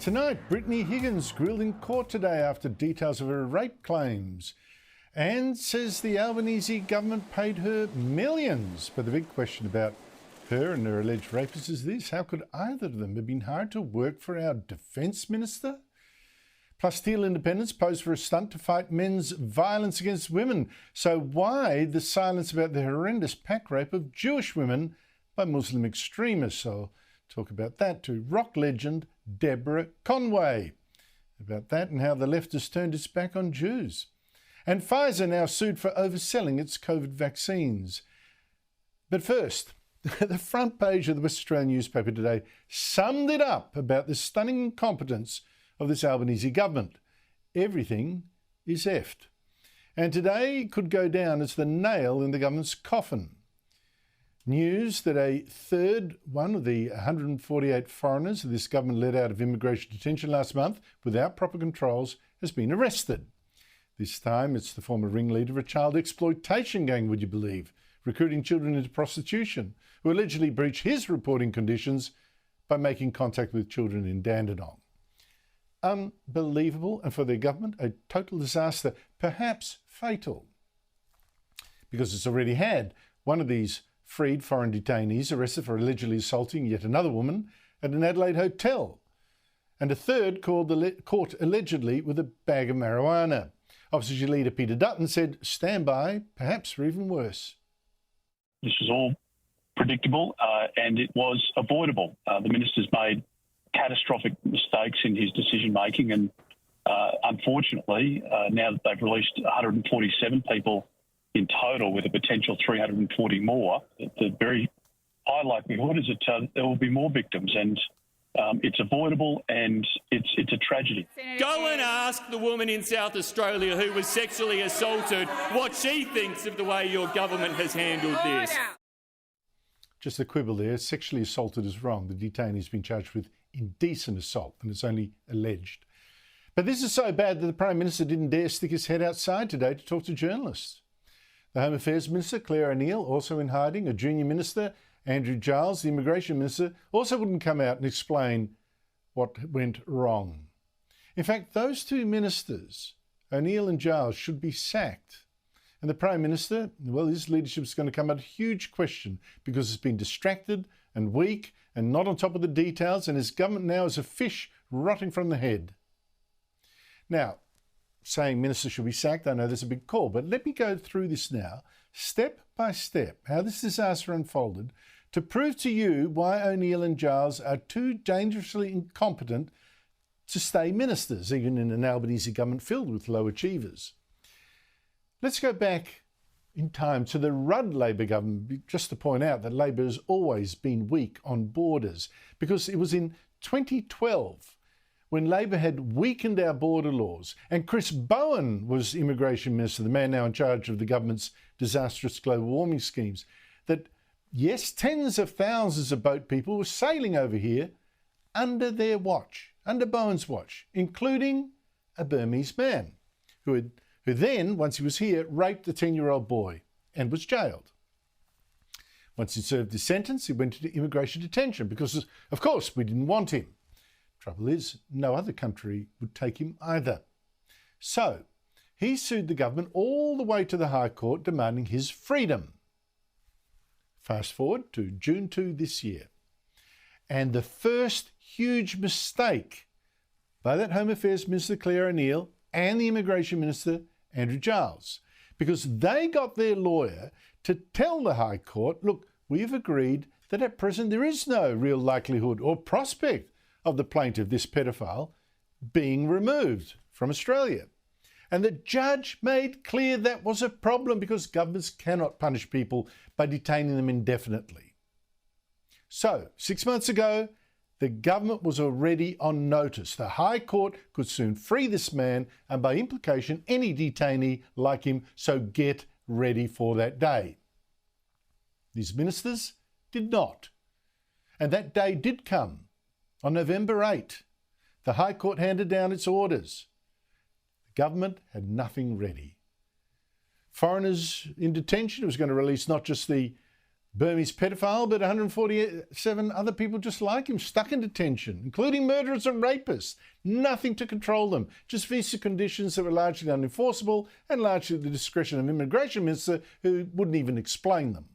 Tonight, Brittany Higgins grilled in court today after details of her rape claims and says the Albanese government paid her millions. But the big question about her and her alleged rapist is this: how could either of them have been hired to work for our defence minister? Plus, Steel Independence posed for a stunt to fight men's violence against women. So why the silence about the horrendous pack rape of Jewish women by Muslim extremists? So talk about that to rock legend Deborah Conway. About that and how the left has turned its back on Jews. And Pfizer now sued for overselling its COVID vaccines. But first, the front page of the West Australian newspaper today summed it up about the stunning incompetence of this Albanese government. Everything is effed. And today could go down as the nail in the government's coffin. News that a third one of the 148 foreigners this government let out of immigration detention last month without proper controls has been arrested. This time it's the former ringleader of a child exploitation gang, would you believe, recruiting children into prostitution, who allegedly breached his reporting conditions by making contact with children in Dandenong. Unbelievable, and for their government, a total disaster, perhaps fatal. Because it's already had one of these freed foreign detainees arrested for allegedly assaulting yet another woman at an Adelaide hotel, and a third caught allegedly with a bag of marijuana. Opposition leader Peter Dutton said, stand by, perhaps for even worse. This was all predictable and it was avoidable. The minister's made catastrophic mistakes in his decision-making and unfortunately, now that they've released 147 people in total with a potential 340 more, the very high likelihood is that there will be more victims, and it's avoidable and it's a tragedy. Go and ask the woman in South Australia who was sexually assaulted what she thinks of the way your government has handled this. Just a quibble there. Sexually assaulted is wrong. The detainee's been charged with indecent assault and it's only alleged. But this is so bad that the Prime Minister didn't dare stick his head outside today to talk to journalists. The Home Affairs Minister, Claire O'Neill, also in hiding. A junior minister, Andrew Giles, the Immigration Minister, also wouldn't come out and explain what went wrong. In fact, those two ministers, O'Neill and Giles, should be sacked. And the Prime Minister, well, his leadership is going to come under huge question because it's been distracted and weak and not on top of the details, and his government now is a fish rotting from the head. Now, saying ministers should be sacked, I know there's a big call, but let me go through this now, step by step, how this disaster unfolded, to prove to you why O'Neill and Giles are too dangerously incompetent to stay ministers, even in an Albanese government filled with low achievers. Let's go back in time to the Rudd Labor government, just to point out that Labor has always been weak on borders, because it was in 2012 when Labor had weakened our border laws, and Chris Bowen was Immigration Minister, the man now in charge of the government's disastrous global warming schemes, that, yes, tens of thousands of boat people were sailing over here under their watch, under Bowen's watch, including a Burmese man who then, once he was here, raped a 10-year-old boy and was jailed. Once he served his sentence, he went into immigration detention because, of course, we didn't want him. Trouble is, no other country would take him either. So, he sued the government all the way to the High Court demanding his freedom. Fast forward to June 2 this year. And the first huge mistake by that Home Affairs Minister Claire O'Neill and the Immigration Minister Andrew Giles, because they got their lawyer to tell the High Court, look, we've agreed that at present there is no real likelihood or prospect of the plaintiff, this pedophile, being removed from Australia. And the judge made clear that was a problem because governments cannot punish people by detaining them indefinitely. So, 6 months ago, the government was already on notice. The High Court could soon free this man and by implication any detainee like him, so get ready for that day. These ministers did not. And that day did come. On November 8, the High Court handed down its orders. The government had nothing ready. Foreigners in detention was going to release not just the Burmese pedophile, but 147 other people just like him stuck in detention, including murderers and rapists. Nothing to control them, just visa conditions that were largely unenforceable and largely at the discretion of an immigration minister who wouldn't even explain them.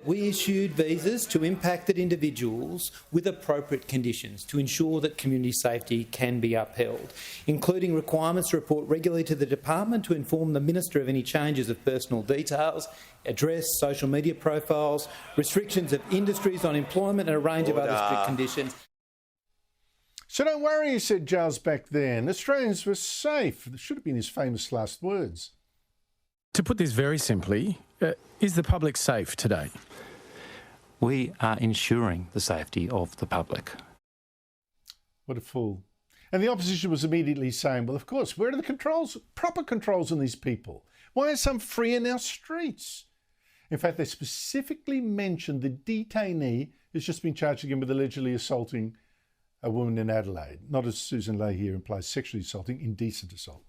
We issued visas to impacted individuals with appropriate conditions to ensure that community safety can be upheld, including requirements to report regularly to the department to inform the minister of any changes of personal details, address, social media profiles, restrictions of industries on employment and a range of other strict conditions. So don't worry, said Giles back then. Australians were safe. That should have been his famous last words. To put this very simply, is the public safe today? We are ensuring the safety of the public. What a fool. And the opposition was immediately saying, well, of course, where are the controls, proper controls on these people? Why are some free in our streets? In fact, they specifically mentioned the detainee who's just been charged again with allegedly assaulting a woman in Adelaide, not as Susan Lay here implies, sexually assaulting, indecent assault.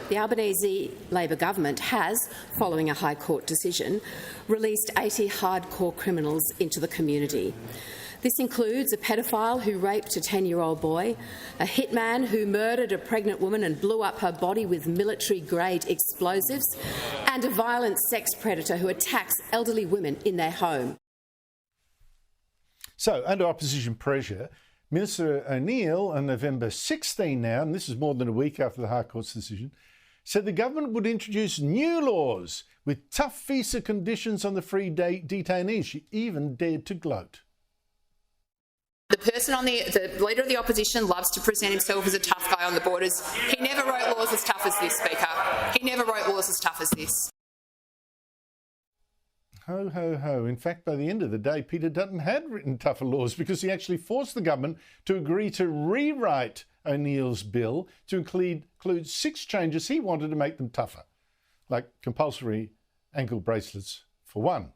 The Albanese Labor government has, following a High Court decision, released 80 hardcore criminals into the community. This includes a pedophile who raped a 10-year-old boy, a hitman who murdered a pregnant woman and blew up her body with military-grade explosives, and a violent sex predator who attacks elderly women in their home. So, under opposition pressure, Minister O'Neill, on November 16 now, and this is more than a week after the High Court's decision, said the government would introduce new laws with tough visa conditions on the free detainees. She even dared to gloat. The person on the leader of the opposition loves to present himself as a tough guy on the borders. He never wrote laws as tough as this, Speaker. He never wrote laws as tough as this. Ho, ho, ho. In fact, by the end of the day, Peter Dutton had written tougher laws because he actually forced the government to agree to rewrite O'Neill's bill to include 6 changes he wanted to make them tougher, like compulsory ankle bracelets for one.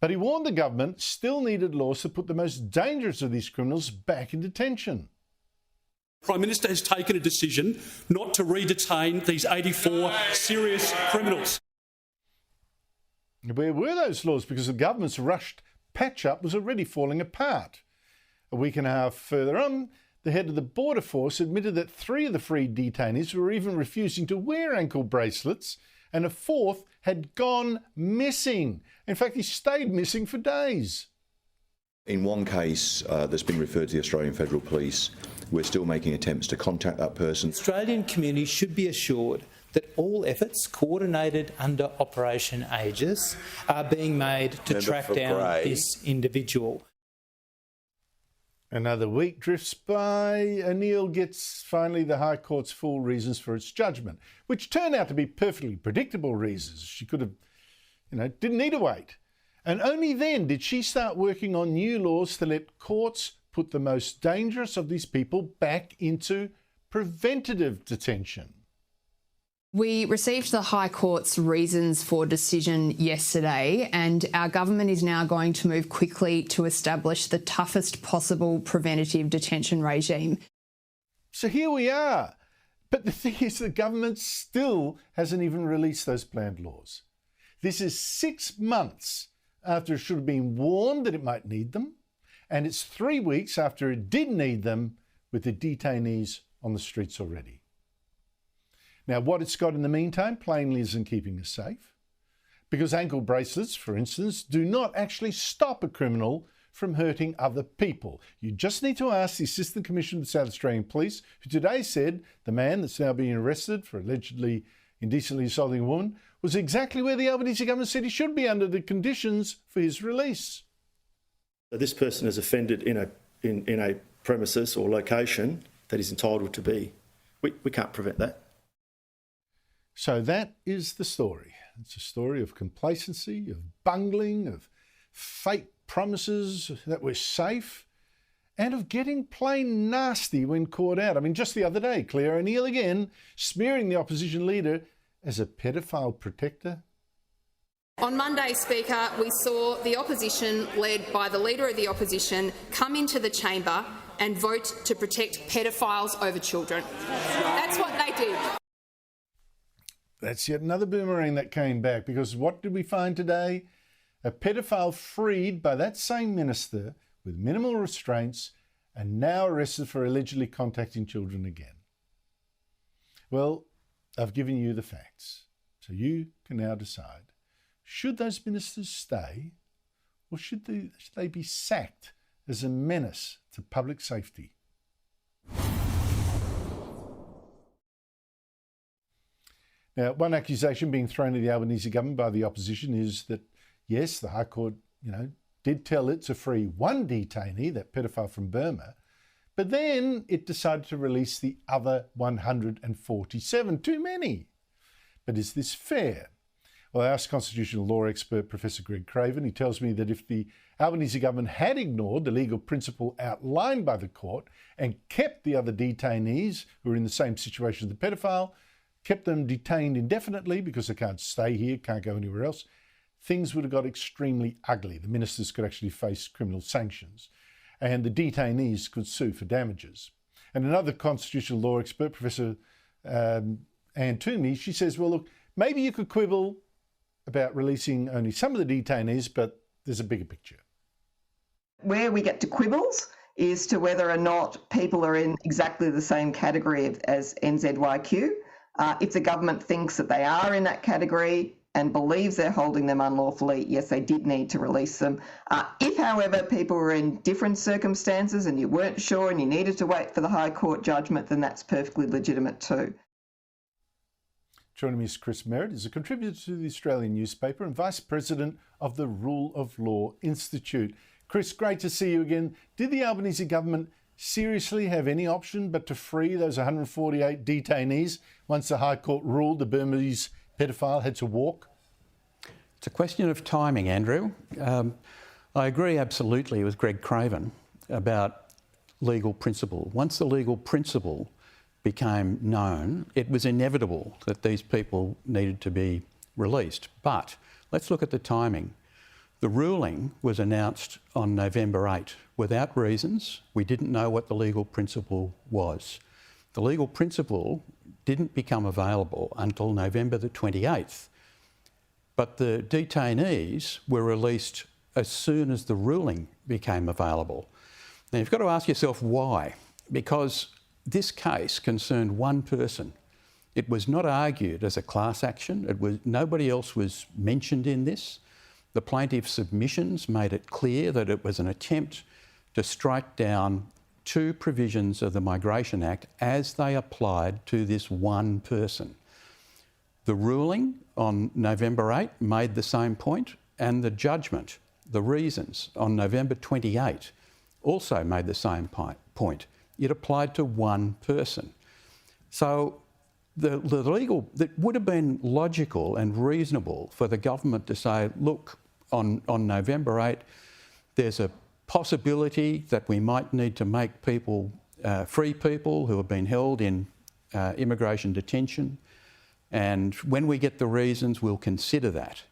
But he warned the government still needed laws to put the most dangerous of these criminals back in detention. The Prime Minister has taken a decision not to re-detain these 84 serious criminals. Where were those laws? Because the government's rushed patch-up was already falling apart. A week and a half further on, the head of the Border Force admitted that 3 of the free detainees were even refusing to wear ankle bracelets, and a 4th had gone missing. In fact, he stayed missing for days. In one case that's been referred to the Australian Federal Police, we're still making attempts to contact that person. Australian communities should be assured that all efforts coordinated under Operation Aegis are being made to track down this individual. Another week drifts by. O'Neill gets finally the High Court's full reasons for its judgment, which turned out to be perfectly predictable reasons. She could have, didn't need to wait. And only then did she start working on new laws to let courts put the most dangerous of these people back into preventative detention. We received the High Court's reasons for decision yesterday, and our government is now going to move quickly to establish the toughest possible preventative detention regime. So here we are. But the thing is, the government still hasn't even released those planned laws. This is 6 months after it should have been warned that it might need them, and it's 3 weeks after it did need them, with the detainees on the streets already. Now, what it's got in the meantime plainly isn't keeping us safe, because ankle bracelets, for instance, do not actually stop a criminal from hurting other people. You just need to ask the Assistant Commissioner of the South Australian Police, who today said the man that's now being arrested for allegedly indecently assaulting a woman was exactly where the Albanese government said he should be under the conditions for his release. This person has offended in a premises or location that he's entitled to be. We can't prevent that. So that is the story. It's a story of complacency, of bungling, of fake promises that we're safe, and of getting plain nasty when caught out. I mean, just the other day, Claire O'Neill again smearing the opposition leader as a pedophile protector. On Monday, Speaker, we saw the opposition, led by the Leader of the Opposition, come into the chamber and vote to protect pedophiles over children. That's what they did. That's yet another boomerang that came back, because what did we find today? A pedophile freed by that same minister with minimal restraints and now arrested for allegedly contacting children again. Well, I've given you the facts, so you can now decide. Should those ministers stay, or should they be sacked as a menace to public safety? Now, one accusation being thrown at the Albanese government by the opposition is that, yes, the High Court, did tell it to free one detainee, that pedophile from Burma, but then it decided to release the other 147. Too many. But is this fair? Well, I asked constitutional law expert Professor Greg Craven. He tells me that if the Albanese government had ignored the legal principle outlined by the court and kept the other detainees who were in the same situation as the pedophile, kept them detained indefinitely because they can't stay here, can't go anywhere else, things would have got extremely ugly. The ministers could actually face criminal sanctions, and the detainees could sue for damages. And another constitutional law expert, Professor Anne Toomey, she says, well, look, maybe you could quibble about releasing only some of the detainees, but there's a bigger picture. Where we get to quibbles is to whether or not people are in exactly the same category as NZYQ. If the government thinks that they are in that category and believes they're holding them unlawfully, yes, they did need to release them. If, however, people were in different circumstances and you weren't sure and you needed to wait for the High Court judgment, then that's perfectly legitimate too. Joining me is Chris Merritt. He's a contributor to the Australian newspaper and Vice President of the Rule of Law Institute. Chris, great to see you again. Did the Albanese government seriously have any option but to free those 148 detainees once the High Court ruled the Burmese pedophile had to walk? It's a question of timing, Andrew. I agree absolutely with Greg Craven about legal principle. Once the legal principle became known, it was inevitable that these people needed to be released. But let's look at the timing. The ruling was announced on November 8 without reasons. We didn't know what the legal principle was. The legal principle didn't become available until November the 28th. But the detainees were released as soon as the ruling became available. Now, you've got to ask yourself why. Because this case concerned one person. It was not argued as a class action. Nobody else was mentioned in this. The plaintiff's submissions made it clear that it was an attempt to strike down two provisions of the Migration Act as they applied to this one person. The ruling on November 8 made the same point, and the judgment, the reasons, on November 28 also made the same point. It applied to one person. So the legal, it would have been logical and reasonable for the government to say, look, on November 8, there's a possibility that we might need to make people, free people who have been held in immigration detention, and when we get the reasons, we'll consider that.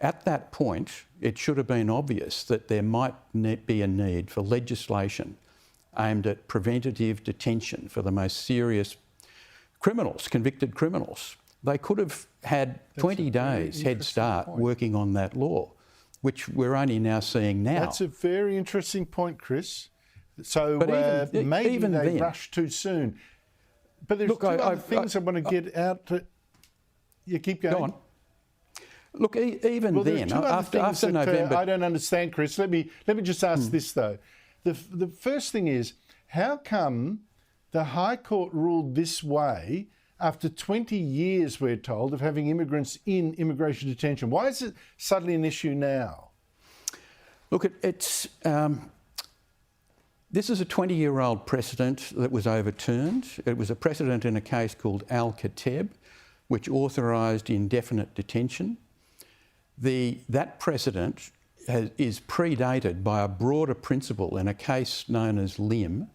At that point, it should have been obvious that there might be a need for legislation aimed at preventative detention for the most serious criminals, convicted criminals. They could have had 20 days head start working on that law, which we're only now seeing now. That's a very interesting point, Chris. So maybe they rushed too soon. But there's two other things I want to get out. You keep going. Go on. Look, even then, after November, I don't understand, Chris. Let me just ask this though. The first thing is, how come the High Court ruled this way after 20 years, we're told, of having immigrants in immigration detention? Why is it suddenly an issue now? Look, this is a 20-year-old precedent that was overturned. It was a precedent in a case called Al-Kateb, which authorised indefinite detention. That precedent is predated by a broader principle in a case known as Lim,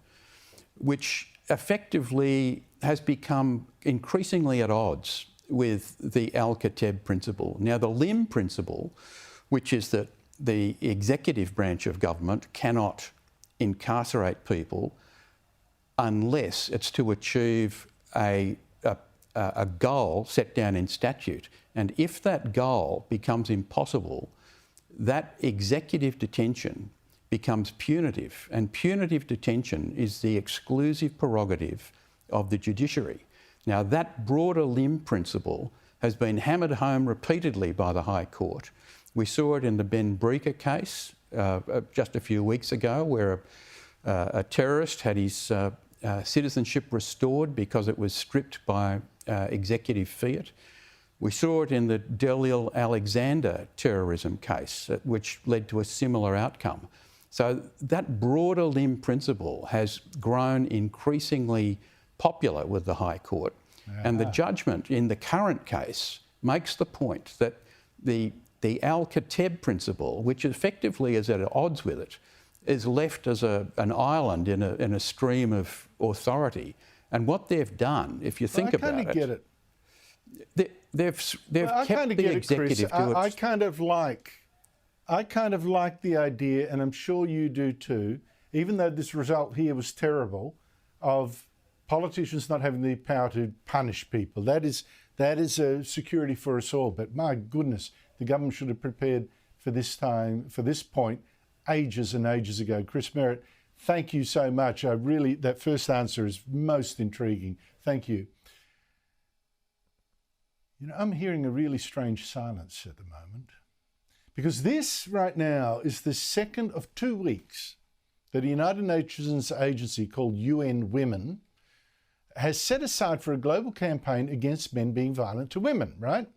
which effectively has become increasingly at odds with the Al-Kateb principle. Now, the Lim principle, which is that the executive branch of government cannot incarcerate people unless it's to achieve a a goal set down in statute. And if that goal becomes impossible, that executive detention becomes punitive. And punitive detention is the exclusive prerogative of the judiciary. Now, that broader limb principle has been hammered home repeatedly by the High Court. We saw it in the Ben Breaker case just a few weeks ago, where a terrorist had his citizenship restored because it was stripped by executive fiat. We saw it in the Delil Alexander terrorism case, which led to a similar outcome. So that broader limb principle has grown increasingly popular with the High Court. And the judgment in the current case makes the point that the Al-Kateb principle, which effectively is at odds with it, is left as an island in a stream of authority. And what they've done, if you think about it... I kind of get it. They've kept the executive to its... I kind of like the idea, and I'm sure you do too, even though this result here was terrible, of politicians not having the power to punish people. That is a security for us all. But my goodness, the government should have prepared for this time, for this point, ages and ages ago. Chris Merritt, thank you so much. That first answer is most intriguing. Thank you. You know, I'm hearing a really strange silence at the moment, because this right now is the second of 2 weeks that a United Nations agency called UN Women has set aside for a global campaign against men being violent to women, right?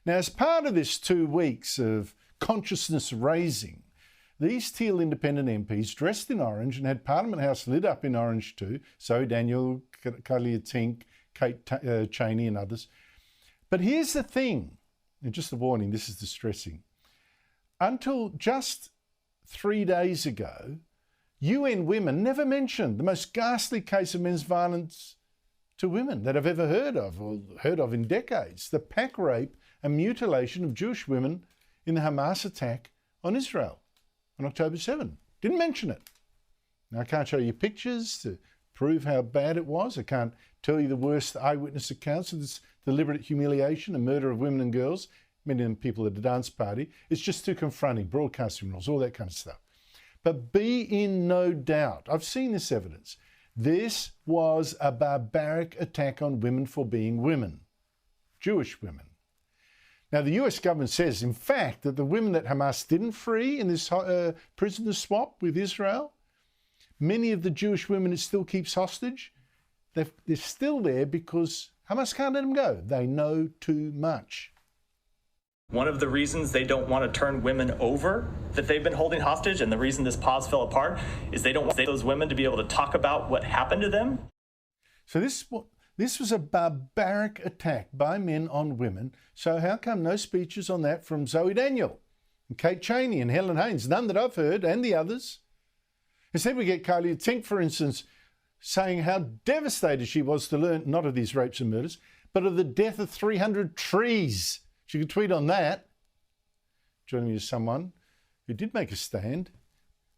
Now, as part of this 2 weeks of consciousness raising, these Teal independent MPs dressed in orange and had Parliament House lit up in orange too, Zoe Daniel, Kalia Tink, Kate Cheney and others. But here's the thing, and just a warning, this is distressing. Until just 3 days ago, UN Women never mentioned the most ghastly case of men's violence to women that I've ever heard of, or heard of in decades, the pack rape and mutilation of Jewish women in the Hamas attack on Israel on October 7. Didn't mention it. Now, I can't show you pictures to prove how bad it was. I can't tell you the worst eyewitness accounts of this deliberate humiliation and murder of women and girls, many of them people at the dance party. It's just too confronting, broadcasting rules, all that kind of stuff. But be in no doubt, I've seen this evidence, this was a barbaric attack on women for being women, Jewish women. Now, the US government says, in fact, that the women that Hamas didn't free in this prisoner swap with Israel, many of the Jewish women it still keeps hostage, they're still there because Hamas can't let them go. They know too much. One of the reasons they don't want to turn women over that they've been holding hostage, and the reason this pause fell apart, is they don't want those women to be able to talk about what happened to them. So this was a barbaric attack by men on women. So how come no speeches on that from Zoe Daniel and Kate Cheney and Helen Haynes? None that I've heard, and the others. Instead, we get Kalia Tink, for instance, saying how devastated she was to learn not of these rapes and murders, but of the death of 300 trees. She could tweet on that. Joining me is someone who did make a stand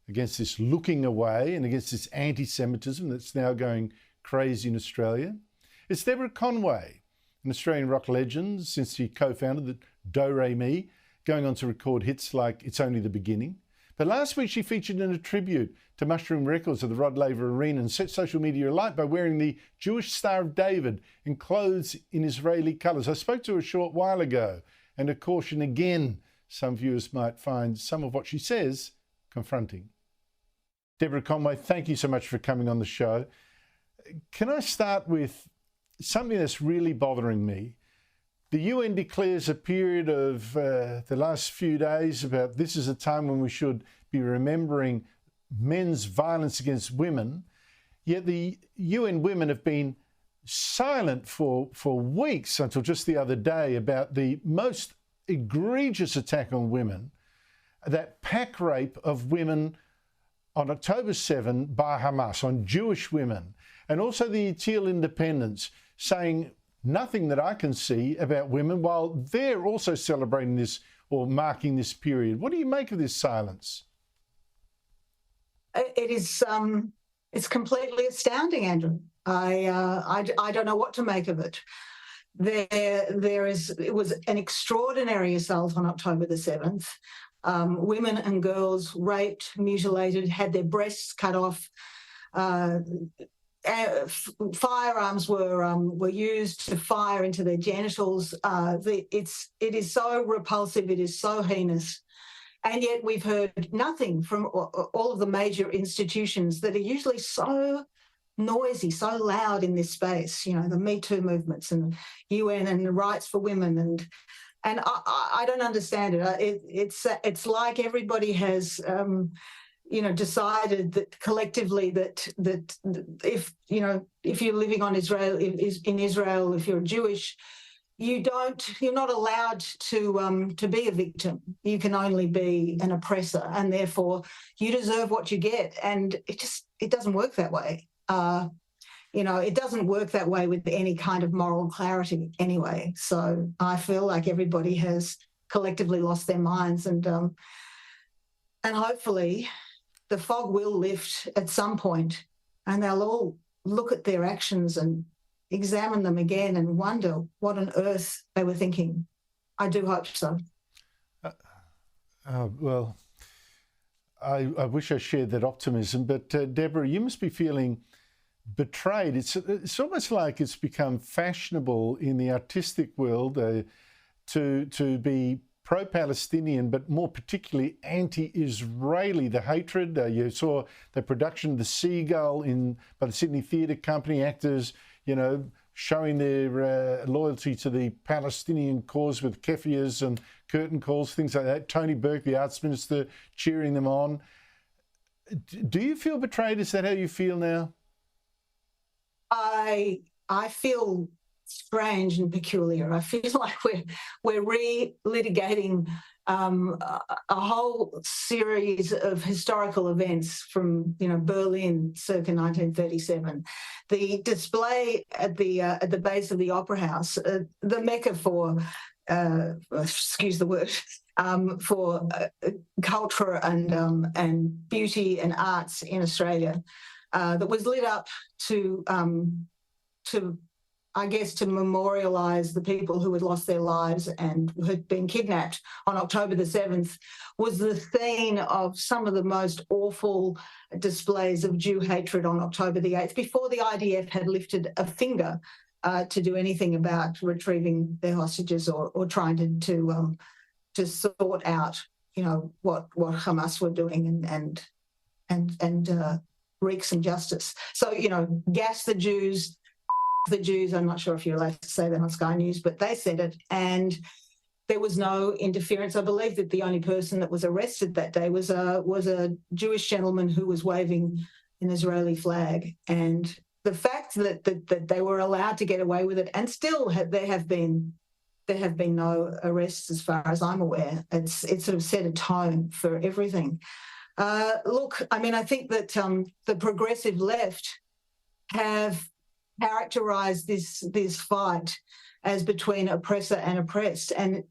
against this looking away and against this anti-Semitism that's now going crazy in Australia. It's Deborah Conway, an Australian rock legend since she co-founded the Do Re Mi, going on to record hits like It's Only the Beginning. But last week she featured in a tribute to Mushroom Records at the Rod Laver Arena and set social media alight by wearing the Jewish Star of David and clothes in Israeli colours. I spoke to her a short while ago, and a caution again, some viewers might find some of what she says confronting. Deborah Conway, thank you so much for coming on the show. Can I start with something that's really bothering me? The UN declares a period of the last few days about this is a time when we should be remembering men's violence against women, yet the UN Women have been silent for weeks until just the other day about the most egregious attack on women, that pack rape of women on October 7 by Hamas, on Jewish women, and also the Teal independents saying nothing that I can see about women while they're also celebrating this or marking this period. What do you make of this silence? It is it's completely astounding, Andrew. I don't know what to make of it. it was an extraordinary assault on October the 7th. Women and girls raped, mutilated, had their breasts cut off. Firearms were used to fire into their genitals. It is so repulsive. It is so heinous. And yet we've heard nothing from all of the major institutions that are usually so noisy, so loud in this space, you know, the Me Too movements and UN and the rights for women. And I don't understand it. It's like everybody has, decided that collectively that if you're living on in Israel, if you're Jewish, you're not allowed to be a victim. You can only be an oppressor, and therefore you deserve what you get. And it doesn't work that way. It doesn't work that way with any kind of moral clarity anyway. So I feel like everybody has collectively lost their minds, and hopefully the fog will lift at some point, and they'll all look at their actions and examine them again and wonder what on earth they were thinking. I do hope so. Well, I wish I shared that optimism, but Deborah, you must be feeling betrayed. It's almost like it's become fashionable in the artistic world to be pro-Palestinian, but more particularly anti-Israeli. The hatred, you saw the production of The Seagull by the Sydney Theatre Company, actors, showing their loyalty to the Palestinian cause with keffiyehs and curtain calls, things like that. Tony Burke, the arts minister, cheering them on. Do you feel betrayed? Is that how you feel now? I feel strange and peculiar. I feel like we're re-litigating a whole series of historical events from Berlin circa 1937. The display at the base of the Opera House, the mecca for excuse the word, for culture and beauty and arts in Australia, that was lit up to memorialise the people who had lost their lives and had been kidnapped on October the 7th, was the scene of some of the most awful displays of Jew hatred on October the 8th, before the IDF had lifted a finger to do anything about retrieving their hostages or trying to sort out, what Hamas were doing and wreak some justice. So, gas the Jews, I'm not sure if you're allowed to say that on Sky News, but they said it, and there was no interference. I believe that the only person that was arrested that day was a Jewish gentleman who was waving an Israeli flag. And the fact that they were allowed to get away with it, and still there have been no arrests as far as I'm aware, it sort of set a tone for everything. Look, I mean, I think that the progressive left have characterised this fight as between oppressor and oppressed, and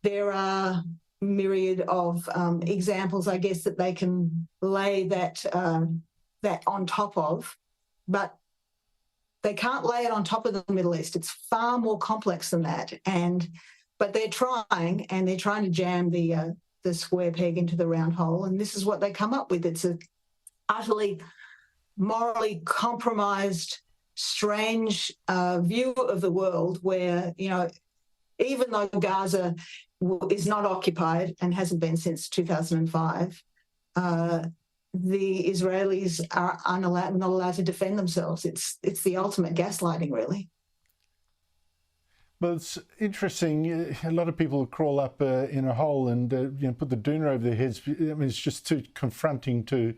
there are myriad of examples, I guess, that they can lay that on top of, but they can't lay it on top of the Middle East. It's far more complex than that, but they're trying to jam the square peg into the round hole, and this is what they come up with. It's a utterly morally compromised, strange view of the world where, even though Gaza is not occupied and hasn't been since 2005, the Israelis are not allowed to defend themselves. It's the ultimate gaslighting, really. Well, it's interesting. A lot of people crawl up in a hole and put the doona over their heads. I mean, it's just too confronting to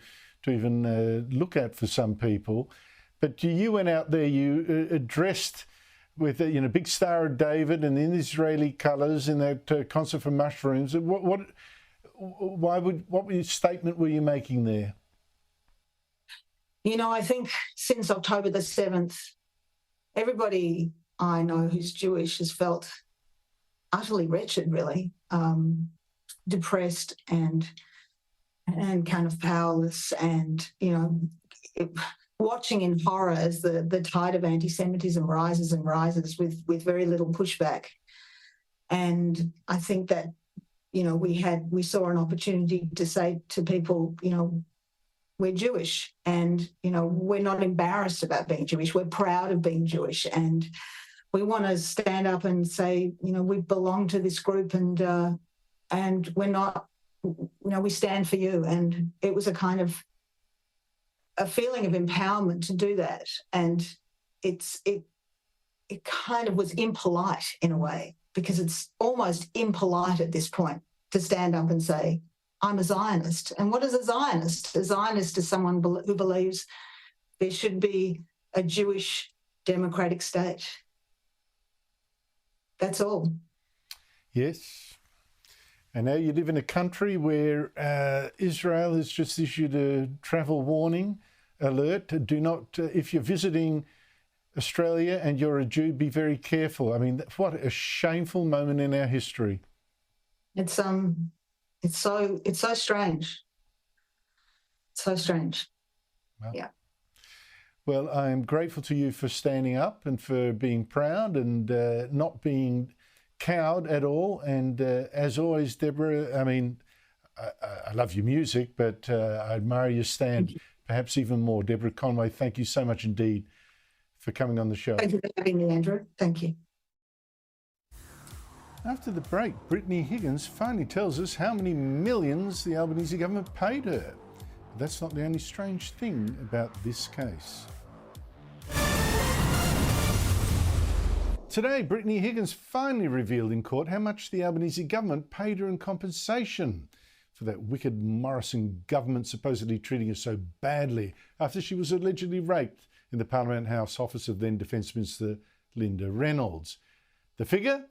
even look at for some people. But you went out there, you dressed with a big Star of David and in Israeli colours in that concert for Mushrooms. What statement were you making there? I think since October the 7th, everybody I know who's Jewish has felt utterly wretched, really, depressed and kind of powerless, and watching in horror as the tide of anti-Semitism rises and rises with very little pushback. And I think that, you know, we saw an opportunity to say to people, you know, we're Jewish and, you know, we're not embarrassed about being Jewish. We're proud of being Jewish. And we want to stand up and say, you know, we belong to this group and we're not, you know, we stand for you. And it was a kind of a feeling of empowerment to do that. And it kind of was impolite in a way, because it's almost impolite at this point to stand up and say, I'm a Zionist. And what is a Zionist? A Zionist is someone who believes there should be a Jewish democratic state. That's all. Yes. And now you live in a country where Israel has just issued a travel warning alert. Do not, if you're visiting Australia and you're a Jew, be very careful. I mean, what a shameful moment in our history. It's so strange. So strange. Well, yeah. Well, I'm grateful to you for standing up and for being proud and not being cowed at all. And as always, Deborah, I mean, I love your music, but I admire your stand perhaps even more. Deborah Conway, thank you so much indeed for coming on the show. Thank you for having me, Andrew. Thank you. After the break, Brittany Higgins finally tells us how many millions the Albanese government paid her. But that's not the only strange thing about this case. Today, Brittany Higgins finally revealed in court how much the Albanese government paid her in compensation for that wicked Morrison government supposedly treating her so badly after she was allegedly raped in the Parliament House office of then Defence Minister Linda Reynolds. The figure?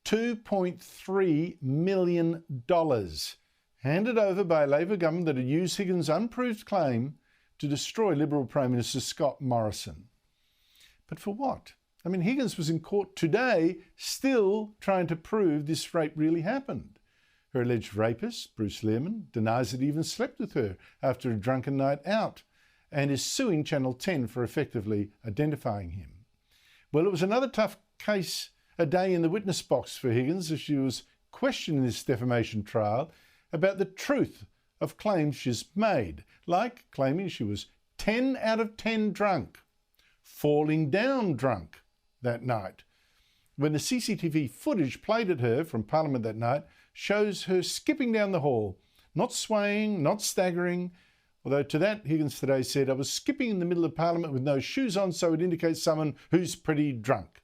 $2.3 million, handed over by a Labor government that had used Higgins' unproved claim to destroy Liberal Prime Minister Scott Morrison. But for what? I mean, Higgins was in court today still trying to prove this rape really happened. Her alleged rapist, Bruce Lehrmann, denies that he even slept with her after a drunken night out and is suing Channel 10 for effectively identifying him. Well, it was another tough case, a day in the witness box for Higgins as she was questioning this defamation trial about the truth of claims she's made, like claiming she was 10 out of 10 drunk, falling down drunk that night, when the CCTV footage played at her from Parliament that night shows her skipping down the hall, not swaying, not staggering, although to that Higgins today said, I was skipping in the middle of Parliament with no shoes on, so it indicates someone who's pretty drunk.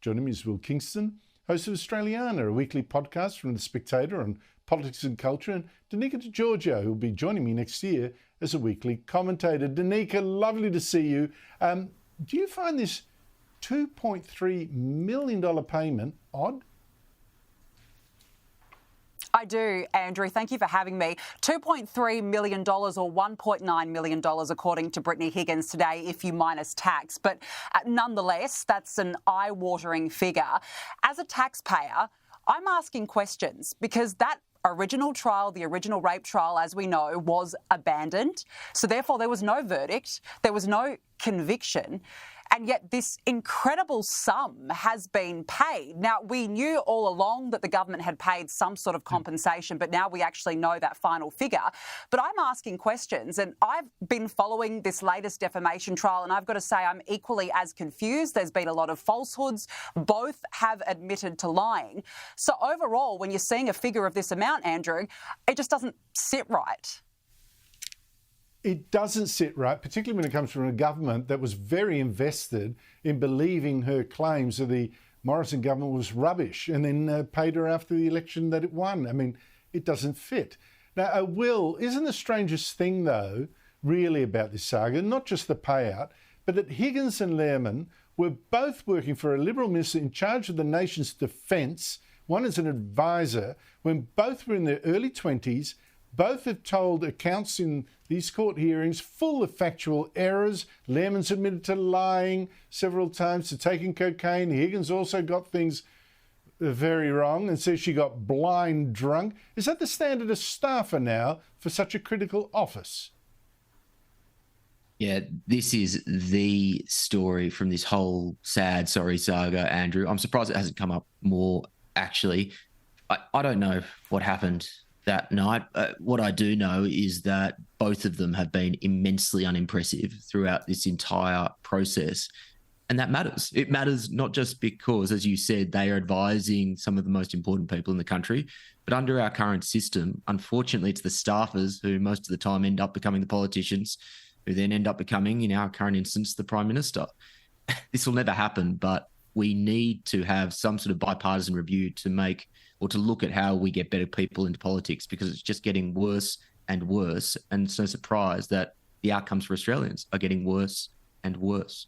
Joining me is Will Kingston, host of Australiana, a weekly podcast from The Spectator on politics and culture, and Danica DiGiorgio, who will be joining me next year as a weekly commentator. Danica, lovely to see you. Do you find this $2.3 million payment odd? I do, Andrew. Thank you for having me. $2.3 million or $1.9 million, according to Brittany Higgins today, if you minus tax. But nonetheless, that's an eye-watering figure. As a taxpayer, I'm asking questions because that original trial, the original rape trial, as we know, was abandoned. So therefore, there was no verdict. There was no conviction. And yet this incredible sum has been paid. Now, we knew all along that the government had paid some sort of compensation, but now we actually know that final figure. But I'm asking questions, and I've been following this latest defamation trial, and I've got to say I'm equally as confused. There's been a lot of falsehoods. Both have admitted to lying. So overall, when you're seeing a figure of this amount, Andrew, it just doesn't sit right. It doesn't sit right, particularly when it comes from a government that was very invested in believing her claims that the Morrison government was rubbish and then paid her after the election that it won. I mean, it doesn't fit. Now, Will, isn't the strangest thing, though, really about this saga, not just the payout, but that Higgins and Lehrmann were both working for a Liberal minister in charge of the nation's defence, one as an advisor, when both were in their early 20s. Both have told accounts in these court hearings full of factual errors. Lehrmann's admitted to lying several times, to taking cocaine. Higgins also got things very wrong and says she got blind drunk. Is that the standard of staffer now for such a critical office? Yeah, this is the story from this whole sad, sorry saga, Andrew. I'm surprised it hasn't come up more, actually. I don't know what happened that night. What I do know is that both of them have been immensely unimpressive throughout this entire process. And that matters. It matters not just because, as you said, they are advising some of the most important people in the country, but under our current system, unfortunately, it's the staffers who most of the time end up becoming the politicians, who then end up becoming, in our current instance, the Prime Minister. This will never happen, but we need to have some sort of bipartisan review to make or to look at how we get better people into politics, because it's just getting worse and worse. And it's no surprise that the outcomes for Australians are getting worse and worse.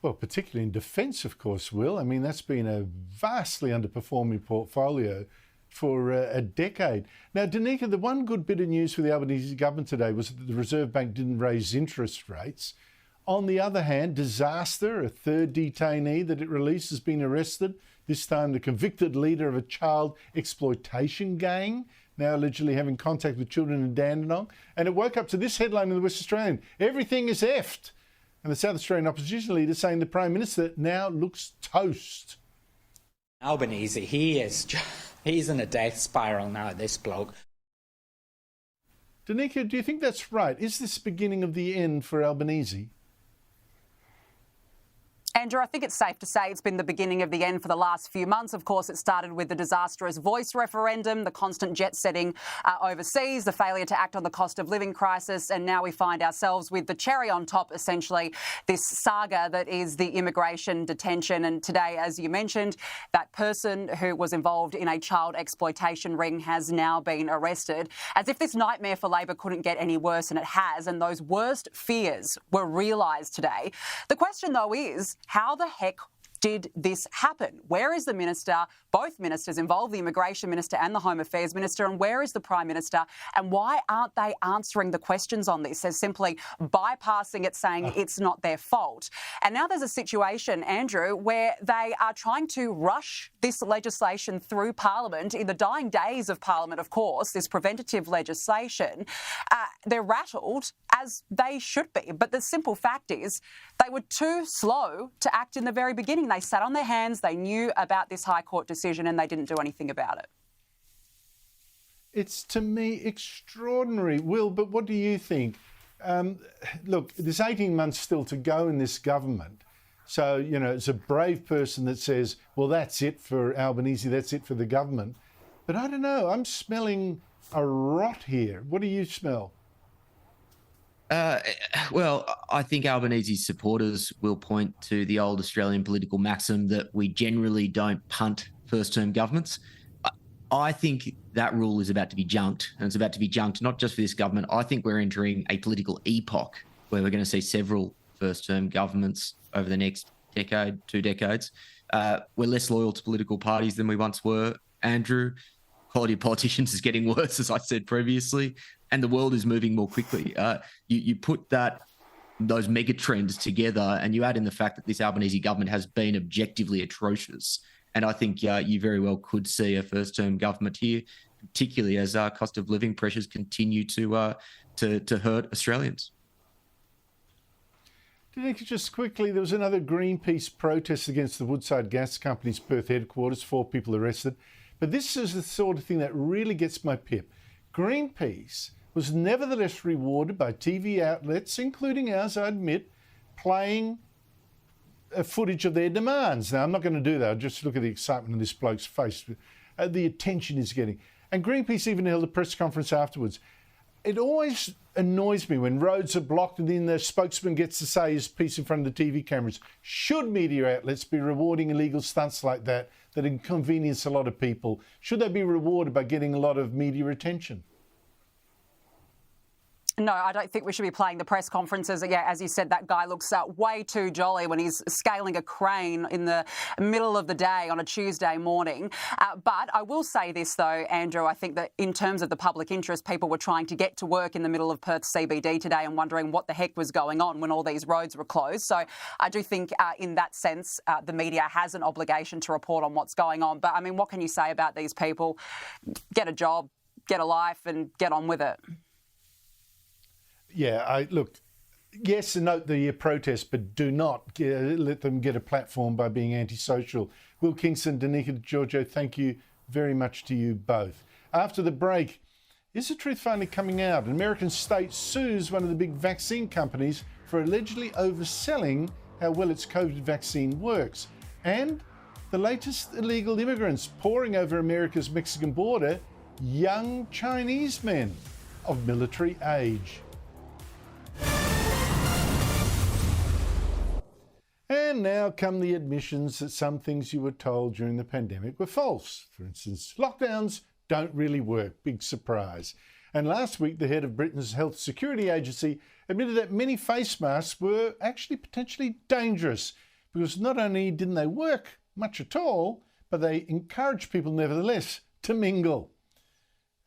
Well, particularly in defence, of course, Will. I mean, that's been a vastly underperforming portfolio for a decade. Now, Danica, the one good bit of news for the Albanese government today was that the Reserve Bank didn't raise interest rates. On the other hand, disaster, a third detainee that it released has been arrested, this time the convicted leader of a child exploitation gang, now allegedly having contact with children in Dandenong. And it woke up to this headline in the West Australian: everything is effed. And the South Australian opposition leader saying the Prime Minister now looks toast. Albanese, he's in a death spiral now, this bloke. Danica, do you think that's right? Is this beginning of the end for Albanese? Andrew, I think it's safe to say it's been the beginning of the end for the last few months. Of course, it started with the disastrous voice referendum, the constant jet setting overseas, the failure to act on the cost of living crisis, and now we find ourselves with the cherry on top, essentially, this saga that is the immigration detention. And today, as you mentioned, that person who was involved in a child exploitation ring has now been arrested. As if this nightmare for Labor couldn't get any worse, and it has, and those worst fears were realised today. The question, though, is how the heck did this happen? Where is the minister, both ministers involved, the Immigration Minister and the Home Affairs Minister, and where is the Prime Minister? And why aren't they answering the questions on this? They're simply bypassing it, saying it's not their fault. And now there's a situation, Andrew, where they are trying to rush this legislation through Parliament in the dying days of Parliament, of course, this preventative legislation. They're rattled, as they should be. But the simple fact is they were too slow to act in the very beginning. They sat on their hands, they knew about this High Court decision, and they didn't do anything about it. It's, to me, extraordinary. Will, but what do you think? Look, there's 18 months still to go in this government. So, you know, it's a brave person that says, well, that's it for Albanese, that's it for the government. But I don't know, I'm smelling a rot here. What do you smell? Well, I think Albanese's supporters will point to the old Australian political maxim that we generally don't punt first-term governments. I think that rule is about to be junked, and it's about to be junked not just for this government. I think we're entering a political epoch where we're going to see several first-term governments over the next decade, 2 decades. We're less loyal to political parties than we once were, Andrew. Quality of politicians is getting worse, as I said previously, and the world is moving more quickly. You put those mega trends together, and you add in the fact that this Albanese government has been objectively atrocious. And I think you very well could see a first-term government here, particularly as cost of living pressures continue to hurt Australians. Just quickly, there was another Greenpeace protest against the Woodside Gas Company's Perth headquarters, 4 people arrested. But this is the sort of thing that really gets my pip. Greenpeace was nevertheless rewarded by TV outlets, including ours, I admit, playing footage of their demands. Now, I'm not going to do that. I'll just look at the excitement on this bloke's face, the attention he's getting. And Greenpeace even held a press conference afterwards. It always annoys me when roads are blocked and then the spokesman gets to say his piece in front of the TV cameras. Should media outlets be rewarding illegal stunts like that inconvenience a lot of people? Should they be rewarded by getting a lot of media attention? No, I don't think we should be playing the press conferences. Yeah, as you said, that guy looks way too jolly when he's scaling a crane in the middle of the day on a Tuesday morning. But I will say this, though, Andrew, I think that in terms of the public interest, people were trying to get to work in the middle of Perth CBD today and wondering what the heck was going on when all these roads were closed. So I do think in that sense, the media has an obligation to report on what's going on. But, I mean, what can you say about these people? Get a job, get a life and get on with it. Look, yes, note the protest, but do not let them get a platform by being antisocial. Will Kingston, Danica Giorgio, thank you very much to you both. After the break, is the truth finally coming out? An American state sues one of the big vaccine companies for allegedly overselling how well its COVID vaccine works. And the latest illegal immigrants pouring over America's Mexican border, young Chinese men of military age. And now come the admissions that some things you were told during the pandemic were false. For instance, lockdowns don't really work. Big surprise. And last week, the head of Britain's Health Security Agency admitted that many face masks were actually potentially dangerous because not only didn't they work much at all, but they encouraged people nevertheless to mingle.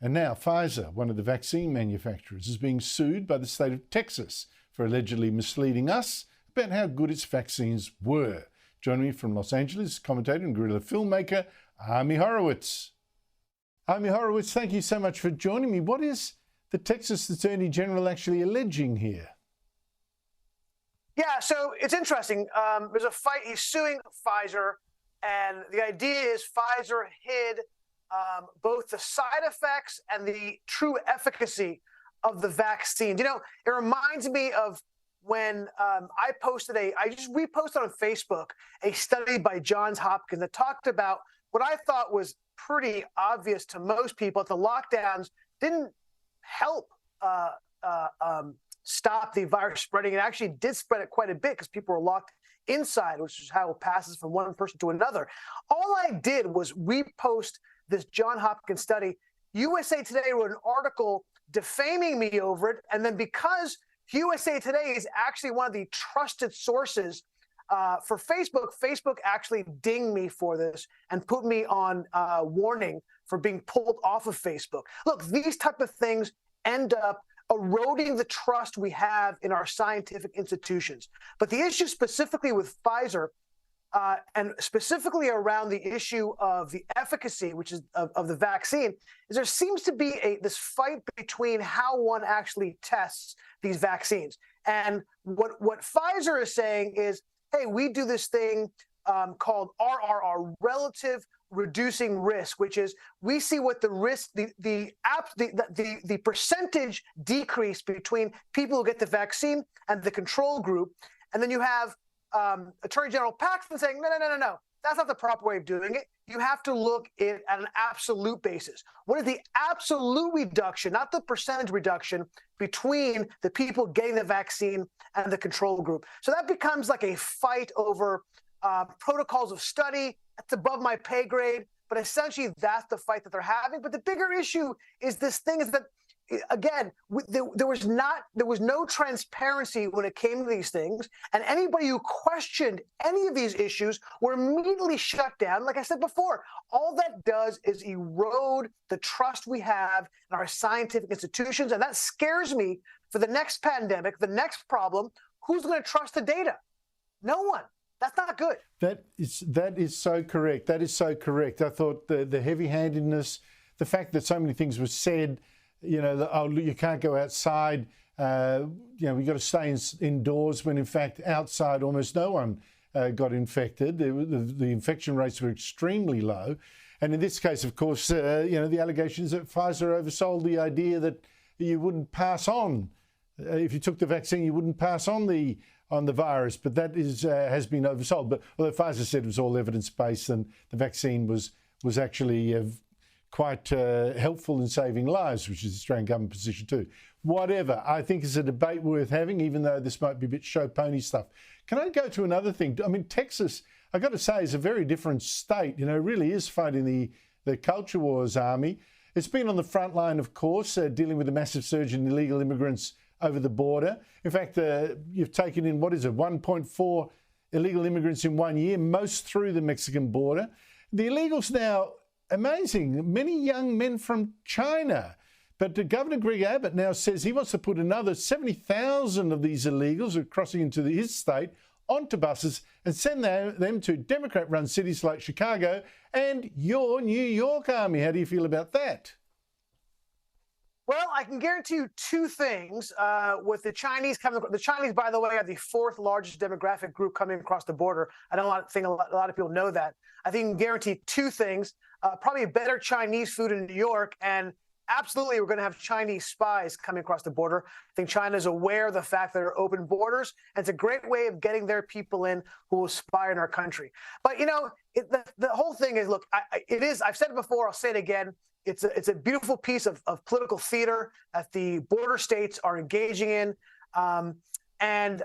And now Pfizer, one of the vaccine manufacturers, is being sued by the state of Texas for allegedly misleading us about how good its vaccines were. Joining me from Los Angeles, commentator and guerrilla filmmaker, Amy Horowitz. Amy Horowitz, thank you so much for joining me. What is the Texas Attorney General actually alleging here? Yeah, so it's interesting. There's a fight. He's suing Pfizer, and the idea is Pfizer hid both the side effects and the true efficacy of the vaccine. You know, it reminds me of when I just reposted on Facebook a study by Johns Hopkins that talked about what I thought was pretty obvious to most people, that the lockdowns didn't help stop the virus spreading. It actually did spread it quite a bit because people were locked inside, which is how it passes from one person to another. All I did was repost this Johns Hopkins study. USA Today wrote an article defaming me over it, and then because USA Today is actually one of the trusted sources for Facebook, Facebook actually dinged me for this and put me on warning for being pulled off of Facebook. Look, these type of things end up eroding the trust we have in our scientific institutions. But the issue specifically with Pfizer, and specifically around the issue of the efficacy, which is of the vaccine, is there seems to be this fight between how one actually tests these vaccines. And what Pfizer is saying is, hey, we do this thing called RRR, relative reducing risk, which is we see what the risk, the percentage decrease between people who get the vaccine and the control group. And then you have Attorney General Paxton saying, no, that's not the proper way of doing it. You have to look at an absolute basis. What is the absolute reduction, not the percentage reduction, between the people getting the vaccine and the control group? So that becomes like a fight over protocols of study. That's above my pay grade, but essentially that's the fight that they're having. But the bigger issue is this thing is that, again, there was no transparency when it came to these things, and anybody who questioned any of these issues were immediately shut down. Like I said before, all that does is erode the trust we have in our scientific institutions, and that scares me for the next pandemic, the next problem. Who's going to trust the data? No one. That's not good. That is so correct. That is so correct. I thought the heavy-handedness, the fact that so many things were said, you know, you can't go outside, we've got to stay indoors, when in fact outside almost no one got infected. The infection rates were extremely low. And in this case, of course, the allegations that Pfizer oversold the idea that you wouldn't pass on, if you took the vaccine, you wouldn't pass on the virus, but that has been oversold. But although Pfizer said it was all evidence-based and the vaccine was actually quite helpful in saving lives, which is the Australian government position too. Whatever, I think is a debate worth having, even though this might be a bit show pony stuff. Can I go to another thing? I mean, Texas, I've got to say, is a very different state. You know, it really is fighting the culture wars, Army. It's been on the front line, of course, dealing with a massive surge in illegal immigrants over the border. In fact, you've taken in, 1.4 illegal immigrants in 1 year, most through the Mexican border. The illegals now, amazing, many young men from China. But Governor Greg Abbott now says he wants to put another 70,000 of these illegals who are crossing into his state onto buses and send them to Democrat-run cities like Chicago and your New York, Army. How do you feel about that? Well, I can guarantee you two things. With the Chinese coming, the Chinese, by the way, are the fourth largest demographic group coming across the border. I don't think a lot of people know that. I think I can guarantee two things: probably better Chinese food in New York, and absolutely we're going to have Chinese spies coming across the border. I think China is aware of the fact that there are open borders, and it's a great way of getting their people in who will spy in our country. But, you know, the whole thing is, look, it is, I've said it before, I'll say it again, it's a beautiful piece of political theater that the border states are engaging in. And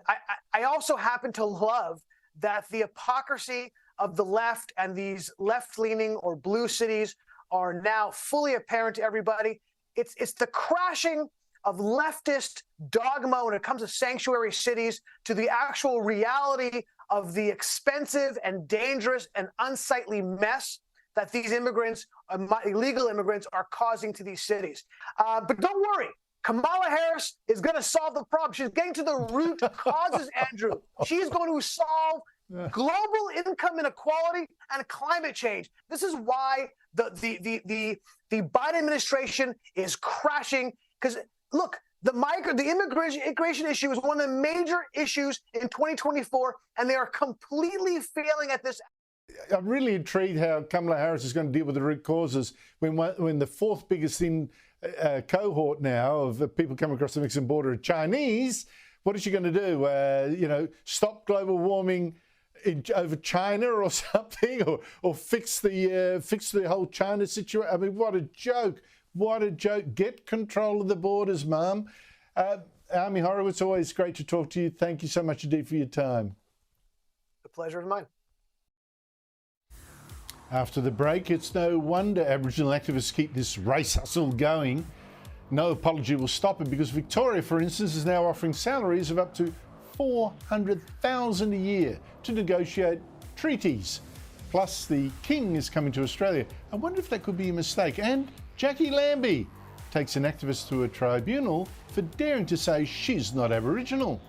I also happen to love that the hypocrisy of the left and these left-leaning or blue cities are now fully apparent to everybody. It's the crashing of leftist dogma when it comes to sanctuary cities to the actual reality of the expensive and dangerous and unsightly mess that these immigrants, illegal immigrants, are causing to these cities. But don't worry, Kamala Harris is going to solve the problem. She's getting to the root causes, Andrew. She's going to solve global income inequality and climate change. This is why the Biden administration is crashing. Because look, the immigration issue is one of the major issues in 2024, and they are completely failing at this. I'm really intrigued how Kamala Harris is going to deal with the root causes when the fourth biggest cohort now of people coming across the Mexican border are Chinese. What is she going to do? Stop global warming over China or something, or fix the whole China situation? I mean, what a joke! What a joke! Get control of the borders, Mum. Army Horowitz, always great to talk to you. Thank you so much indeed for your time. The pleasure is mine. After the break, it's no wonder Aboriginal activists keep this race hustle going. No apology will stop it, because Victoria, for instance, is now offering salaries of up to $400,000 a year to negotiate treaties. Plus, the King is coming to Australia. I wonder if that could be a mistake. And Jackie Lambie takes an activist to a tribunal for daring to say she's not Aboriginal.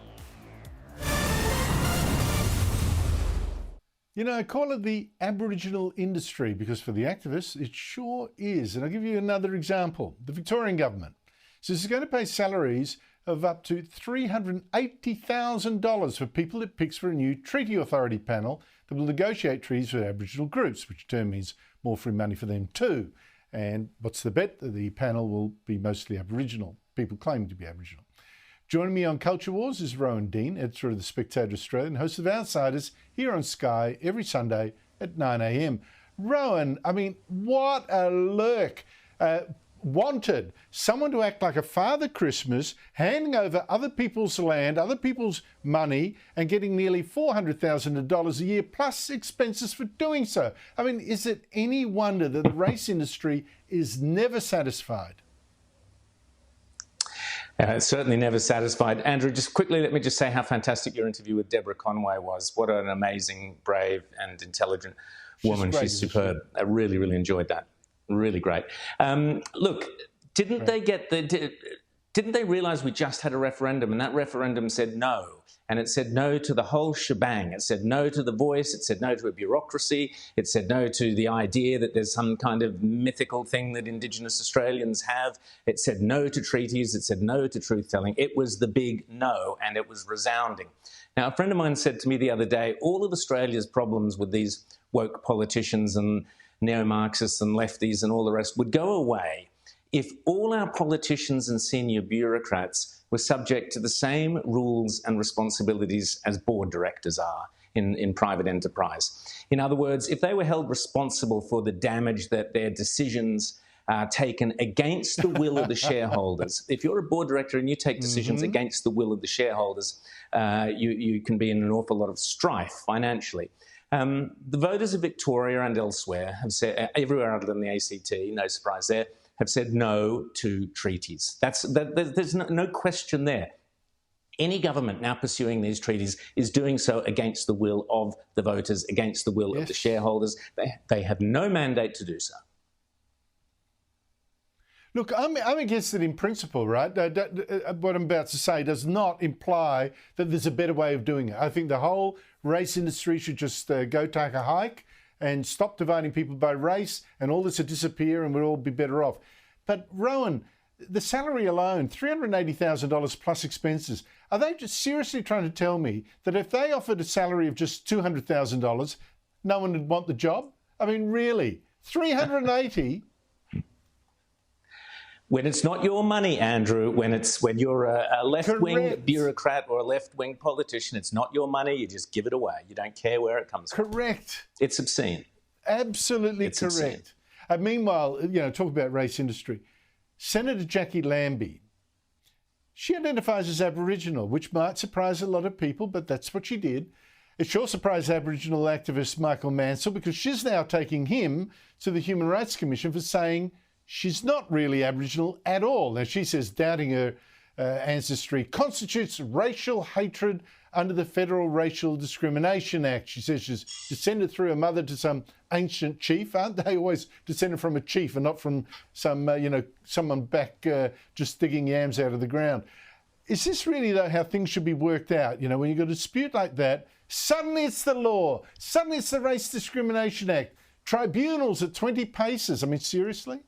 You know, I call it the Aboriginal industry because for the activists, it sure is. And I'll give you another example. The Victorian government says it's going to pay salaries of up to $380,000 for people it picks for a new treaty authority panel that will negotiate treaties with Aboriginal groups, which in turn means more free money for them too. And what's the bet? The panel will be mostly Aboriginal, people claiming to be Aboriginal. Joining me on Culture Wars is Rowan Dean, editor of The Spectator Australia and host of Outsiders here on Sky every Sunday at 9 a.m. Rowan, I mean, what a lurk. Wanted someone to act like a Father Christmas, handing over other people's land, other people's money, and getting nearly $400,000 a year plus expenses for doing so. I mean, is it any wonder that the race industry is never satisfied? Certainly never satisfied. Andrew, just quickly, let me just say how fantastic your interview with Deborah Conway was. What an amazing, brave and intelligent woman. She's superb. I really, really enjoyed that. Really great. Look, didn't they realise we just had a referendum, and that referendum said no? And it said no to the whole shebang. It said no to the voice. It said no to a bureaucracy. It said no to the idea that there's some kind of mythical thing that Indigenous Australians have. It said no to treaties. It said no to truth-telling. It was the big no, and it was resounding. Now, a friend of mine said to me the other day, all of Australia's problems with these woke politicians and neo-Marxists and lefties and all the rest would go away if all our politicians and senior bureaucrats were subject to the same rules and responsibilities as board directors are in private enterprise. In other words, if they were held responsible for the damage that their decisions taken against the will of the shareholders. If you're a board director and you take decisions against the will of the shareholders, you can be in an awful lot of strife financially. The voters of Victoria and elsewhere have said, everywhere other than the ACT, no surprise there, have said no to treaties. There's no question there. Any government now pursuing these treaties is doing so against the will of the voters, against the will of the shareholders. They have no mandate to do so. Look, I'm against it in principle, right? What I'm about to say does not imply that there's a better way of doing it. I think the whole race industry should just go take a hike and stop dividing people by race, and all this would disappear and we'd all be better off. But Rowan, The salary alone, $380,000 plus expenses. Are they just seriously trying to tell me that if they offered a salary of just $200,000, no one would want the job? I mean, really? 380? When it's not your money, Andrew, when you're a left-wing bureaucrat or a left-wing politician, it's not your money, you just give it away. You don't care where it comes from. Correct. It's obscene. Absolutely correct. Obscene. Meanwhile, talk about race industry. Senator Jackie Lambie, she identifies as Aboriginal, which might surprise a lot of people, but that's what she did. It sure surprised Aboriginal activist Michael Mansell because she's now taking him to the Human Rights Commission for saying she's not really Aboriginal at all. Now, she says doubting her ancestry constitutes racial hatred under the Federal Racial Discrimination Act. She says she's descended through her mother to some ancient chief. Aren't they always descended from a chief and not from some, someone back just digging yams out of the ground? Is this really, though, how things should be worked out? When you've got a dispute like that, suddenly it's the law. Suddenly it's the Race Discrimination Act. Tribunals at 20 paces. I mean, seriously?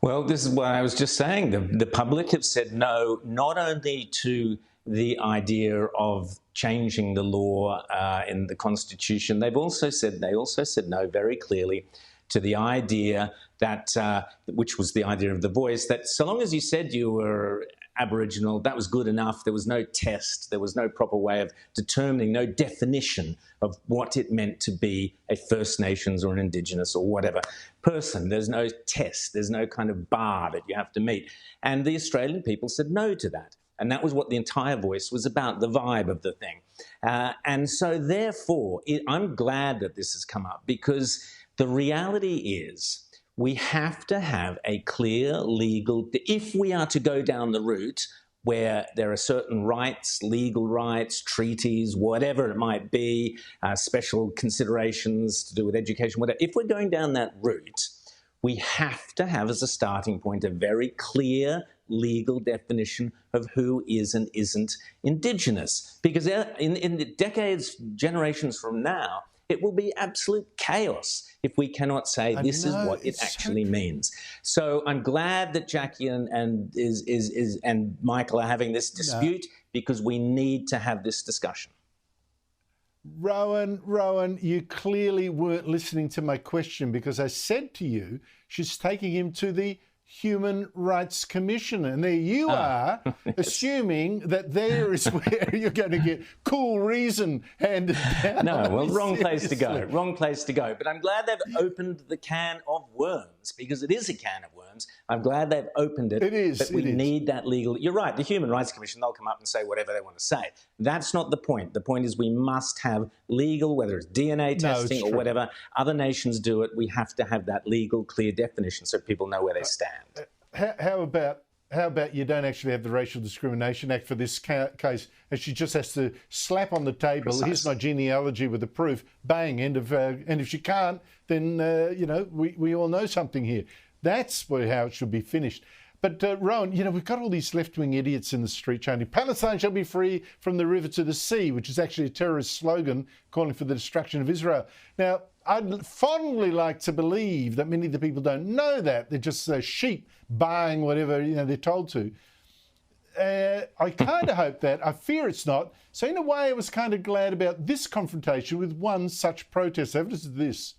Well, this is what I was just saying. The public have said no, not only to the idea of changing the law in the Constitution. They also said no very clearly to the idea that, which was the idea of the voice, that so long as you said you were Aboriginal, that was good enough. There was no test. There was no proper way of determining, no definition of what it meant to be a First Nations or an Indigenous or whatever person. There's no test. There's no kind of bar that you have to meet. And the Australian people said no to that. And that was what the entire voice was about, the vibe of the thing. And so therefore, I'm glad that this has come up, because the reality is we have to have a clear legal, if we are to go down the route where there are certain rights, legal rights, treaties, whatever it might be, special considerations to do with education, whatever. If we're going down that route, we have to have as a starting point a very clear legal definition of who is and isn't Indigenous. Because in the decades, generations from now, it will be absolute chaos if we cannot say this is what it actually means. So I'm glad that Jackie and Michael are having this dispute, because we need to have this discussion. Rowan, you clearly weren't listening to my question, because I said to you, she's taking him to the Human Rights Commission, and there you are, assuming that there is where you're going to get cool reason handed down. No, well, wrong place to go. Wrong place to go. But I'm glad they've opened the can of worms, because it is a can of worms. I'm glad they've opened it. It is. But we need that legal. You're right. The Human Rights Commission, they'll come up and say whatever they want to say. That's not the point. The point is we must have legal, whether it's DNA testing or whatever. Other nations do it. We have to have that legal, clear definition so people know where they stand. How about you don't actually have the Racial Discrimination Act for this case, and she just has to slap on the table, Precisely. Here's my genealogy with the proof, bang, end of, and if she can't, then, we all know something here. That's how it should be finished. But, Rowan, we've got all these left-wing idiots in the street chanting, Palestine shall be free from the river to the sea, which is actually a terrorist slogan calling for the destruction of Israel. Now, I'd fondly like to believe that many of the people don't know that. They're just sheep buying whatever they're told to. I kind of hope that. I fear it's not. So in a way, I was kind of glad about this confrontation with one such protest. Evidence of this.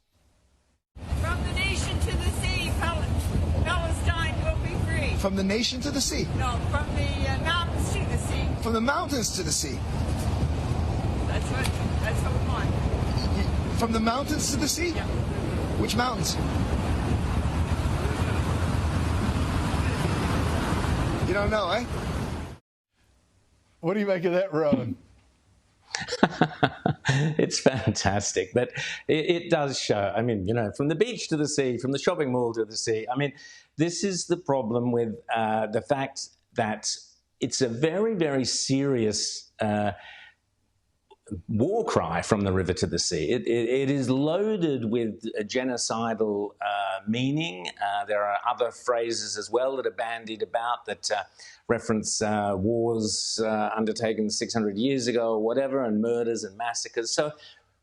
From the nation to the sea, Palestine will be free. From the nation to the sea? No, from the mountains to the sea. From the mountains to the sea? That's what we want. From the mountains to the sea? Yeah. Which mountains? You don't know, eh? What do you make of that, Rowan? It's fantastic, but it does show. I mean, from the beach to the sea, from the shopping mall to the sea. I mean, this is the problem with the fact that it's a very, very serious war cry from the river to the sea. It is loaded with a genocidal meaning. There are other phrases as well that are bandied about that reference wars undertaken 600 years ago or whatever, and murders and massacres. So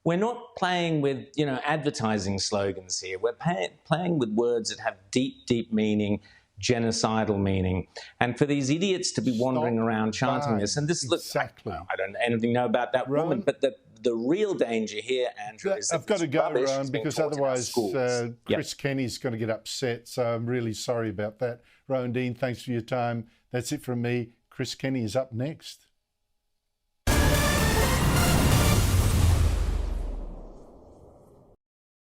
we're not playing with, advertising slogans here. We're playing with words that have deep, deep meaning, genocidal meaning, and for these idiots to be wandering around chanting this. And this, exactly. Look, I don't anything know about that woman, but the real danger here, Andrew, is that I've got to go, rubbish Rowan, is being because taught in our otherwise schools. Chris Kenny's going to get upset. So I'm really sorry about that. Rowan Dean, thanks for your time. That's it from me. Chris Kenny is up next.